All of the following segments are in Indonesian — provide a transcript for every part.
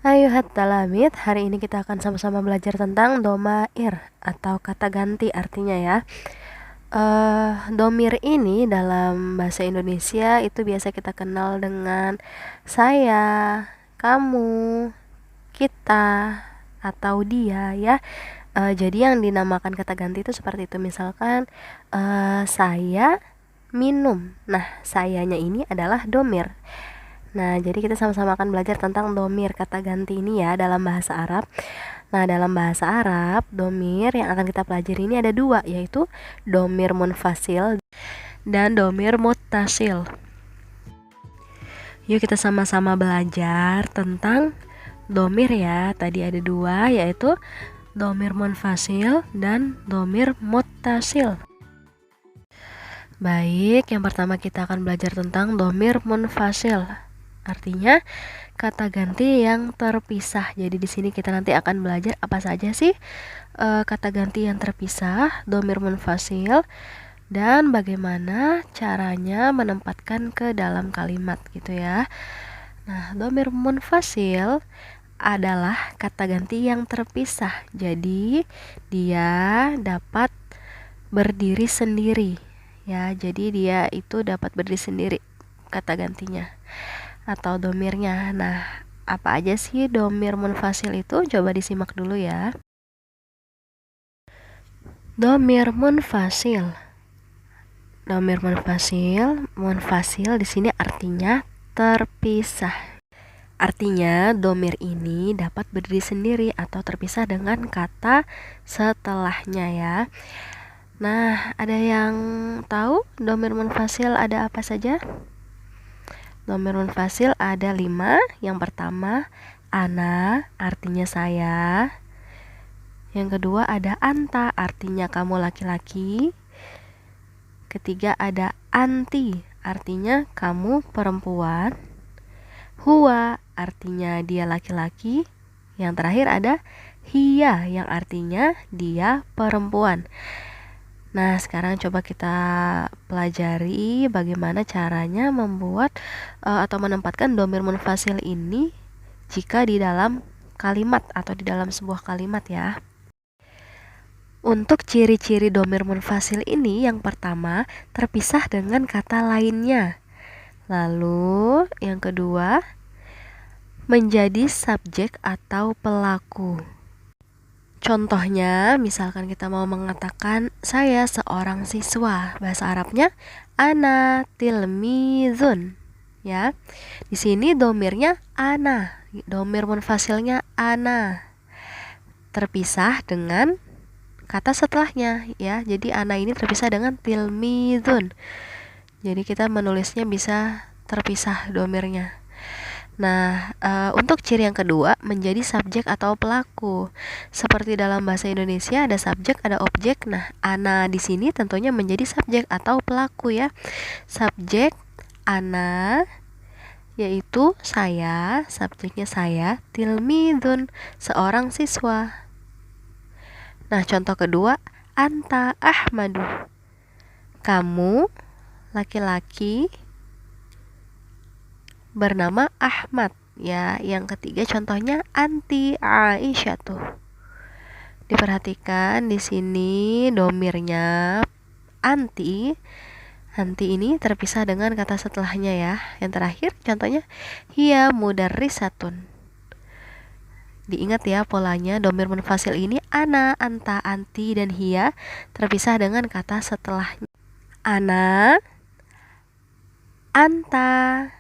Ayuhat talamid, hari ini kita akan sama-sama belajar tentang domair atau kata ganti artinya ya. Domir ini dalam bahasa Indonesia itu biasa kita kenal dengan saya, kamu, kita, atau dia ya. Jadi yang dinamakan kata ganti itu seperti itu. Misalkan saya minum. Nah, sayanya ini adalah domir. Nah, jadi kita sama-sama akan belajar tentang domir kata ganti ini ya dalam bahasa Arab. Nah, dalam bahasa Arab, domir yang akan kita pelajari ini ada dua, yaitu domir munfasil dan domir muttasil. Yuk kita sama-sama belajar tentang domir ya. Tadi ada dua, yaitu domir munfasil dan domir muttasil. Baik, yang pertama kita akan belajar tentang domir munfasil. Artinya kata ganti yang terpisah. Jadi di sini kita nanti akan belajar apa saja sih kata ganti yang terpisah, domir munfasil, dan bagaimana caranya menempatkan ke dalam kalimat gitu ya. Nah, domir munfasil adalah kata ganti yang terpisah. Jadi dia dapat berdiri sendiri ya. Jadi dia itu dapat berdiri sendiri kata gantinya atau domirnya. Nah, apa aja sih domir munfasil itu? Coba disimak dulu ya. Domir munfasil. Domir munfasil di sini artinya terpisah. Artinya domir ini dapat berdiri sendiri atau terpisah dengan kata setelahnya ya. Nah, ada yang tahu domir munfasil ada apa saja? Domir munfasil ada 5. Yang pertama, ana, artinya saya. Yang kedua ada anta, artinya kamu laki-laki. Ketiga ada anti, artinya kamu perempuan. Huwa, artinya dia laki-laki. Yang terakhir ada hiya, yang artinya dia perempuan. Nah, sekarang coba kita pelajari bagaimana caranya membuat atau menempatkan domir munfasil ini jika di dalam kalimat atau di dalam sebuah kalimat ya. Untuk ciri-ciri domir munfasil ini, yang pertama terpisah dengan kata lainnya. Lalu yang kedua menjadi subjek atau pelaku. Contohnya, misalkan kita mau mengatakan saya seorang siswa, bahasa Arabnya ana tilmizun, ya. Di sini domirnya ana, domir munfasilnya ana, terpisah dengan kata setelahnya, ya. Jadi ana ini terpisah dengan tilmizun. Jadi kita menulisnya bisa terpisah domirnya. Nah, untuk ciri yang kedua menjadi subjek atau pelaku. Seperti dalam bahasa Indonesia ada subjek, ada objek. Nah, ana di sini tentunya menjadi subjek atau pelaku ya. Subjek ana yaitu saya, subjeknya saya, tilmidun, seorang siswa. Nah, contoh kedua, anta Ahmadu, kamu laki-laki bernama Ahmad ya. Yang ketiga contohnya anti Aisyah tuh. Diperhatikan di sini domirnya anti. Anti ini terpisah dengan kata setelahnya ya. Yang terakhir contohnya hiya mudarrisatun. Diingat ya polanya, domir munfasil ini ana, anta, anti, dan hiya terpisah dengan kata setelahnya. Ana, anta,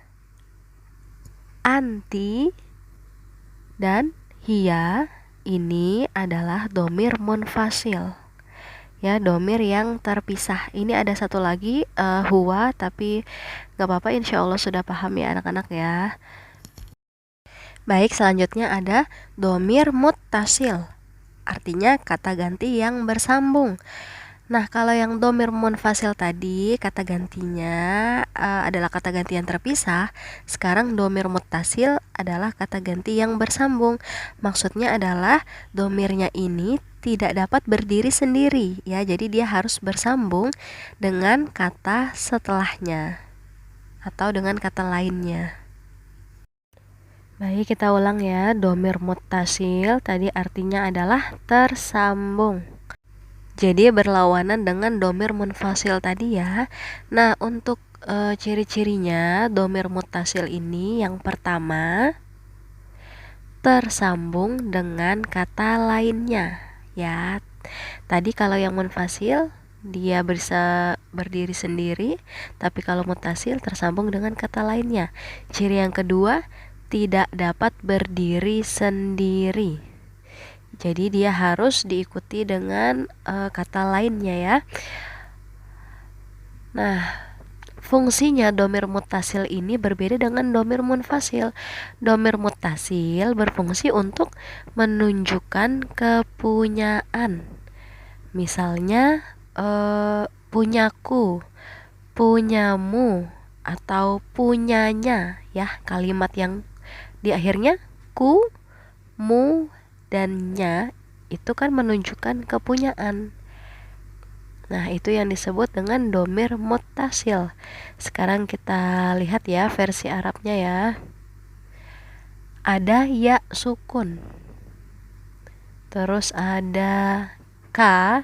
anti, dan hiya ini adalah domir munfasil ya, domir yang terpisah. Ini ada satu lagi huwa, tapi gak apa-apa, insya Allah sudah paham ya anak-anak ya. Baik, selanjutnya ada domir muttasil, artinya kata ganti yang bersambung. Nah, kalau yang domir munfasil tadi kata gantinya adalah kata ganti yang terpisah. Sekarang domir muttasil adalah kata ganti yang bersambung. Maksudnya adalah domirnya ini tidak dapat berdiri sendiri ya. Jadi dia harus bersambung dengan kata setelahnya atau dengan kata lainnya. Baik, kita ulang ya. Domir muttasil tadi artinya adalah tersambung. Jadi berlawanan dengan domir munfasil tadi ya. Nah, untuk ciri-cirinya domir muttasil ini yang pertama tersambung dengan kata lainnya ya. Tadi kalau yang munfasil dia bisa berdiri sendiri, tapi kalau muttasil tersambung dengan kata lainnya. Ciri yang kedua, tidak dapat berdiri sendiri. Jadi dia harus diikuti dengan kata lainnya ya. Nah, fungsinya domir muttasil ini berbeda dengan domir munfasil. Domir muttasil berfungsi untuk menunjukkan kepunyaan. Misalnya punyaku, punyamu, atau punyanya ya. Kalimat yang di akhirnya ku, mu, dan nya itu kan menunjukkan kepunyaan. Nah, itu yang disebut dengan domir muttasil. Sekarang kita lihat ya versi Arabnya ya. Ada ya sukun. Terus ada ka.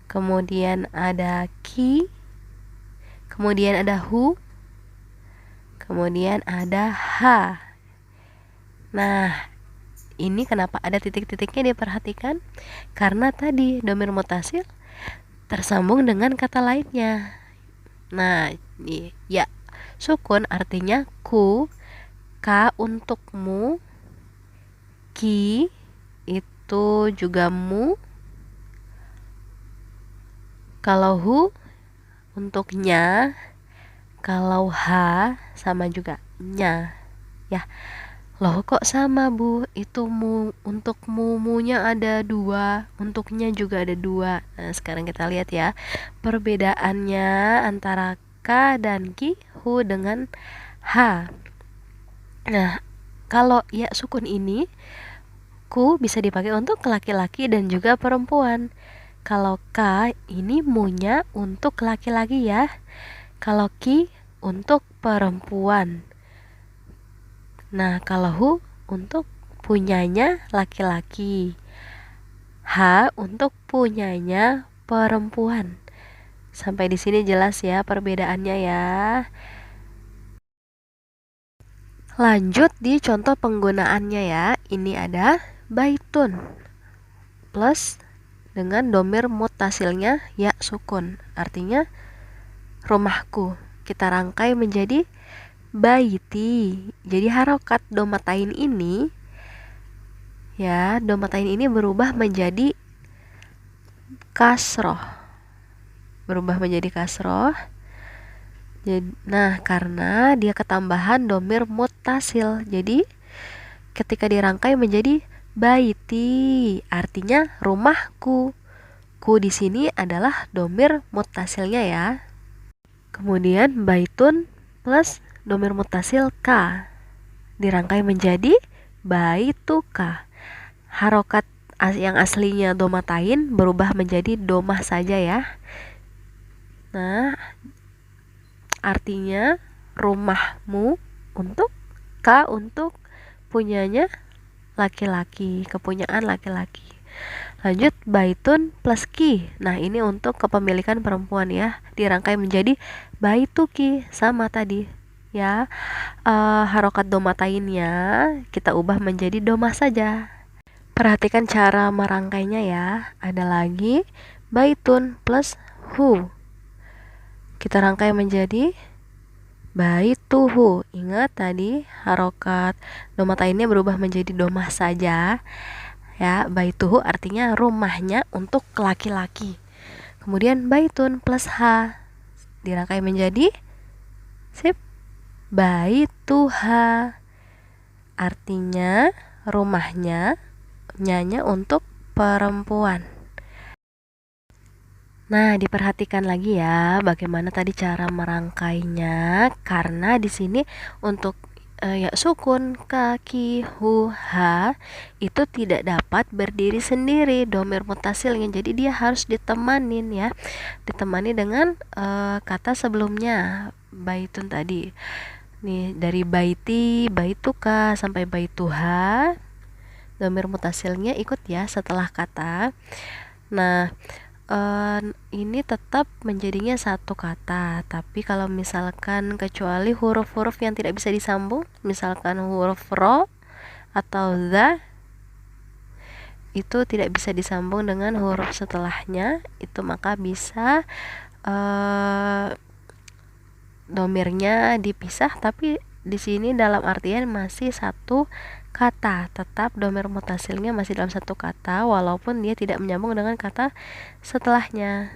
Kemudian ada ki. Kemudian ada hu. Kemudian ada ha. Nah, ini kenapa ada titik-titiknya diperhatikan? Karena tadi domir muttasil tersambung dengan kata lainnya. Nah, ya sukun artinya ku, ka untuk mu, ki itu juga mu, kalau hu untuk nya, kalau ha sama juga nya ya. Loh kok sama bu, itu mu, untuk munya ada dua, untuknya juga ada dua. Nah, sekarang kita lihat ya perbedaannya antara ka dan ki, hu dengan ha. Nah, kalau ya sukun ini ku bisa dipakai untuk laki-laki dan juga perempuan. Kalau ka ini munya untuk laki-laki ya. Kalau ki untuk perempuan. Nah, kalau hu untuk punyanya laki-laki. Ha untuk punyanya perempuan. Sampai di sini jelas ya perbedaannya ya. Lanjut di contoh penggunaannya ya. Ini ada baitun plus dengan domir muttasilnya ya sukun. Artinya rumahku. Kita rangkai menjadi baiti. Jadi harokat domatain ini ya, domatain ini berubah menjadi kasroh. Berubah menjadi kasroh. Nah, karena dia ketambahan domir muttasil. Jadi ketika dirangkai menjadi baiti, artinya rumahku. Ku di sini adalah domir muttasilnya ya. Kemudian baitun plus domir muttasil ka dirangkai menjadi baituka. Harokat yang aslinya domatain berubah menjadi domah saja ya. Nah, artinya rumahmu untuk ka untuk punyanya laki-laki, kepunyaan laki-laki. Lanjut baitun plus ki. Nah, ini untuk kepemilikan perempuan ya, dirangkai menjadi baituki sama tadi ya. Harokat domatainnya kita ubah menjadi domah saja. Perhatikan cara merangkainya ya. Ada lagi baitun plus hu. Kita rangkai menjadi baituhu. Ingat tadi harokat domatainnya berubah menjadi domah saja ya. Baituhu artinya rumahnya untuk laki-laki. Kemudian baitun plus ha dirangkai menjadi baituha, artinya rumahnya nyanya untuk perempuan. Nah, diperhatikan lagi ya bagaimana tadi cara merangkainya, karena di sini untuk ya sukun kaki hu ha itu tidak dapat berdiri sendiri domir muttasilnya, jadi dia harus ditemanin ya, ditemani dengan kata sebelumnya baitun tadi. Nih dari baiti, baituka sampai baituha, dhamir mutasilnya ikut ya setelah kata. Nah, ini tetap menjadinya satu kata, tapi kalau misalkan kecuali huruf-huruf yang tidak bisa disambung, misalkan huruf ro atau za, itu tidak bisa disambung dengan huruf setelahnya, itu maka bisa domirnya dipisah, tapi di sini dalam artian masih satu kata, tetap domir mutasilnya masih dalam satu kata walaupun dia tidak menyambung dengan kata setelahnya.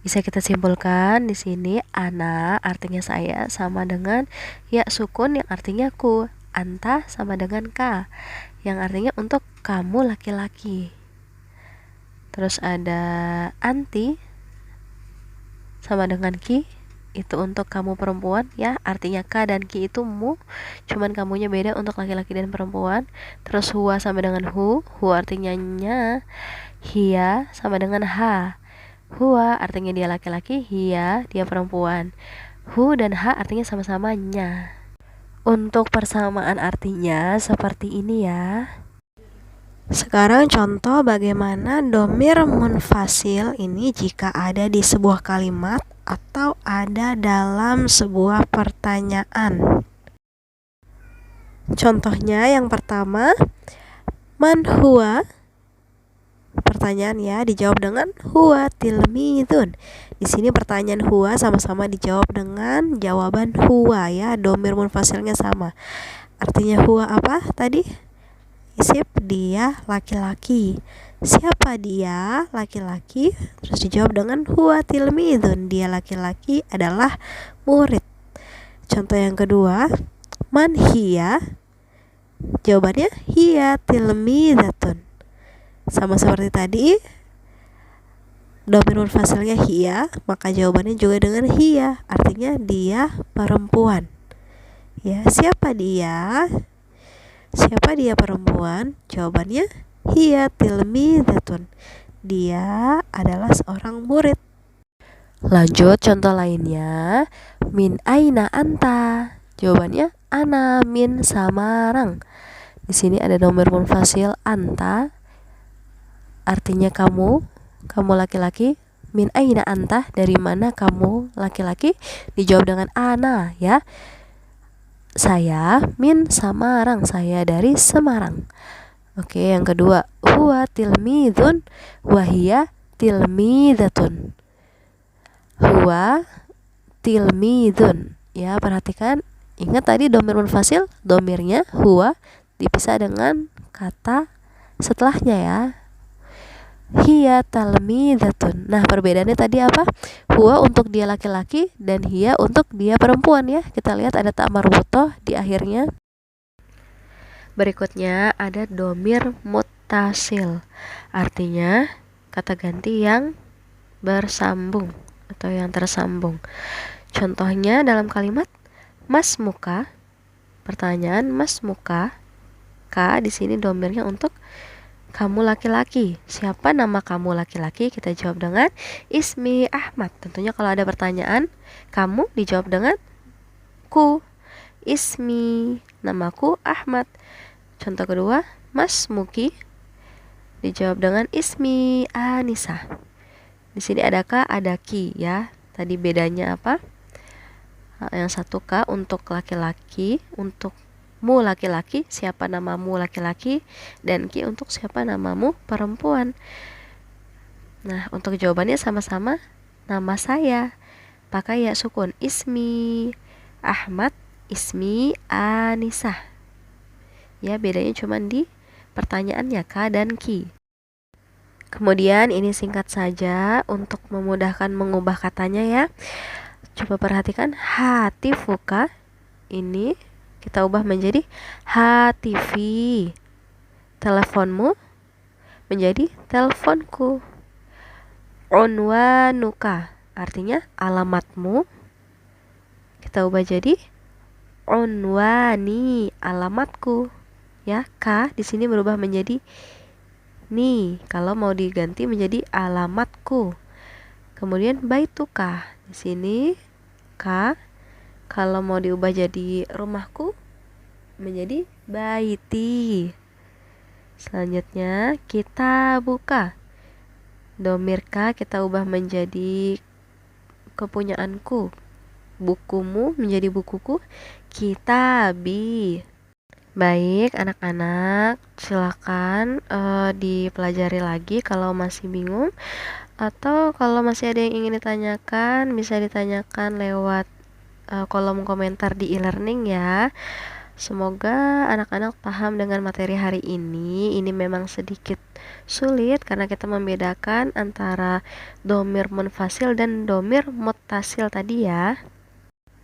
Bisa kita simpulkan di sini ana artinya saya sama dengan ya sukun yang artinya ku, anta sama dengan ka yang artinya untuk kamu laki-laki. Terus ada anti sama dengan ki, itu untuk kamu perempuan ya, artinya ka dan ki itu mu, cuman kamunya beda untuk laki-laki dan perempuan. Terus huwa sama dengan hu artinya nya, hia sama dengan ha, huwa artinya dia laki-laki, hia dia perempuan. Hu dan ha artinya sama-sama nya. Untuk persamaan artinya seperti ini ya. Sekarang contoh bagaimana domir munfasil ini jika ada di sebuah kalimat atau ada dalam sebuah pertanyaan. Contohnya yang pertama, man huwa? Pertanyaan ya, dijawab dengan huwa tilmidun. Di sini pertanyaan huwa sama-sama dijawab dengan jawaban huwa ya, domir munfasilnya sama. Artinya huwa apa tadi? Isim dia laki-laki. Siapa dia? Laki-laki. Terus dijawab dengan huwa tilmidun. Dia laki-laki adalah murid. Contoh yang kedua, man hiya? Jawabannya hiya tilmidatun. Sama seperti tadi, domir munfasilnya hiya, maka jawabannya juga dengan hiya, artinya dia perempuan. Ya, siapa dia? Siapa dia perempuan? Jawabannya hiya tilmidatun. Dia adalah seorang murid. Lanjut contoh lainnya, min aina anta? Jawabannya ana min Samarang. Di sini ada domir munfasil anta, artinya kamu laki-laki. Min aina anta, dari mana kamu laki-laki? Dijawab dengan ana ya. Saya min Samarang, saya dari Semarang. Oke, yang kedua, huwa tilmidun wahia tilmidatun. Huwa tilmidun. Ya, perhatikan, ingat tadi domir munfasil, domirnya huwa dipisah dengan kata setelahnya ya. Hiya talmidatun. Nah, perbedaannya tadi apa? Huwa untuk dia laki-laki dan hiya untuk dia perempuan ya. Kita lihat ada ta marbutoh di akhirnya. Berikutnya ada domir muttasil. Artinya kata ganti yang bersambung atau yang tersambung. Contohnya dalam kalimat mas muka. Pertanyaan mas muka. Ka di sini domirnya untuk kamu laki-laki. Siapa nama kamu laki-laki? Kita jawab dengan ismi Ahmad. Tentunya kalau ada pertanyaan, kamu dijawab dengan ku. Ismi, namaku Ahmad. Contoh kedua, mas muki, dijawab dengan ismi Anisa. Di sini ada ka, ada ki ya. Tadi bedanya apa? Yang satu ka untuk laki-laki, untuk mu laki-laki, siapa namamu laki-laki, dan ki untuk siapa namamu perempuan. Nah, untuk jawabannya sama-sama nama saya, pakai ya sukun, ismi Ahmad, ismi Anisa. Ya, bedanya cuma di pertanyaannya ka dan ki. Kemudian ini singkat saja untuk memudahkan mengubah katanya ya. Coba perhatikan, hatifuka ini kita ubah menjadi hatifi. Teleponmu menjadi teleponku. Unwanuka artinya alamatmu. Kita ubah jadi unwani, alamatku. Ya, ka di sini berubah menjadi ni kalau mau diganti menjadi alamatku. Kemudian baituka di sini ka, Kalau mau diubah jadi rumahku menjadi baiti. Selanjutnya kita buka. Domirka kita ubah menjadi kepunyaanku. Bukumu menjadi bukuku. Kitabi. Baik, anak-anak, silakan dipelajari lagi kalau masih bingung, atau kalau masih ada yang ingin ditanyakan bisa ditanyakan lewat kolom komentar di e-learning ya. Semoga anak-anak paham dengan materi hari ini. Ini memang sedikit sulit karena kita membedakan antara domir munfasil dan domir muttasil tadi ya.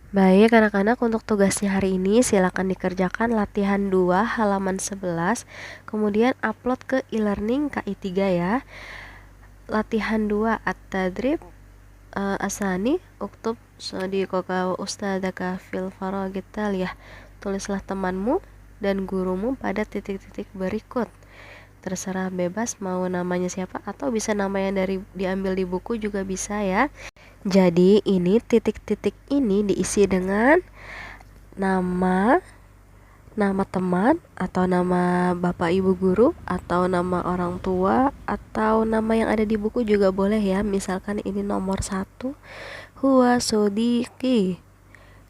Baik anak-anak, untuk tugasnya hari ini silakan dikerjakan latihan 2 halaman 11, kemudian upload ke e-learning KI3 ya. Latihan 2 at-tadrib asani uktub sadiqaka ustadzaka fil faragit taliyah. Tulislah temanmu dan gurumu pada titik-titik berikut. Terserah, bebas mau namanya siapa atau bisa nama yang diambil di buku juga bisa ya. Jadi ini titik-titik ini diisi dengan nama teman atau nama bapak ibu guru atau nama orang tua atau nama yang ada di buku juga boleh ya. Misalkan ini nomor 1, huwa sodiki,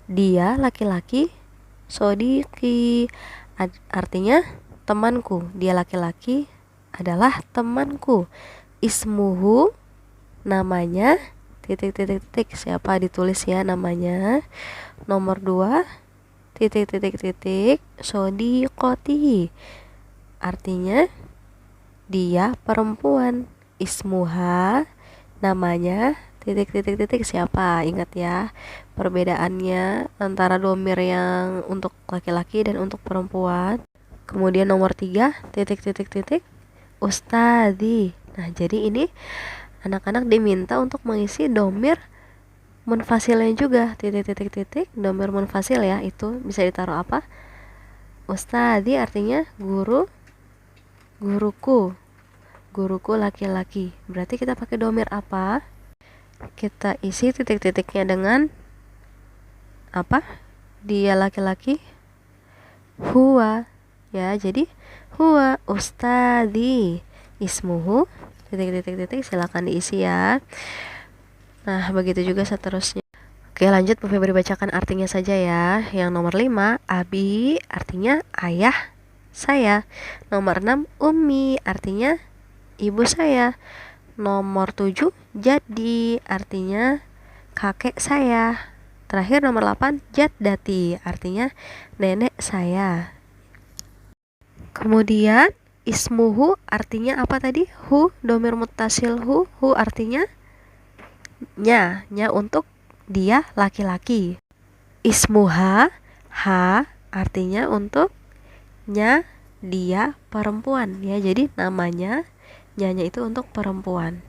dia laki-laki, sodiki artinya temanku, dia laki-laki adalah temanku. Ismuhu namanya titik-titik-titik, siapa ditulis ya namanya. Nomor 2 titik-titik-titik sodiqoti artinya dia perempuan. Ismuha namanya titik-titik-titik siapa, ingat ya perbedaannya antara domir yang untuk laki-laki dan untuk perempuan. Kemudian nomor 3 titik-titik-titik ustadi. Nah jadi ini anak-anak diminta untuk mengisi domir munfasilnya juga, titik-titik-titik domir munfasil ya, itu bisa ditaruh apa? Ustadi artinya guru, guruku, guruku laki-laki. Berarti kita pakai domir apa? Kita isi titik-titiknya dengan apa? Dia laki-laki, huwa ya, jadi huwa ustadi ismuhu titik-titik-titik, silakan diisi ya. Nah begitu juga seterusnya. Oke lanjut, Bu Febri bacakan artinya saja ya. Yang nomor 5 abi artinya ayah saya. Nomor 6 ummi artinya ibu saya. Nomor 7 jadi artinya kakek saya. Terakhir nomor 8 jaddati artinya nenek saya. Kemudian ismuhu artinya apa tadi? Hu, domir muttasil hu artinya nya untuk dia laki-laki. Ismuha, ha artinya untuk nya dia perempuan ya. Jadi namanya nyanya itu untuk perempuan.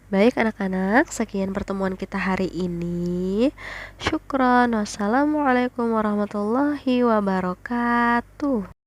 Baik anak-anak, sekian pertemuan kita hari ini. Syukron. Wassalamualaikum warahmatullahi wabarakatuh.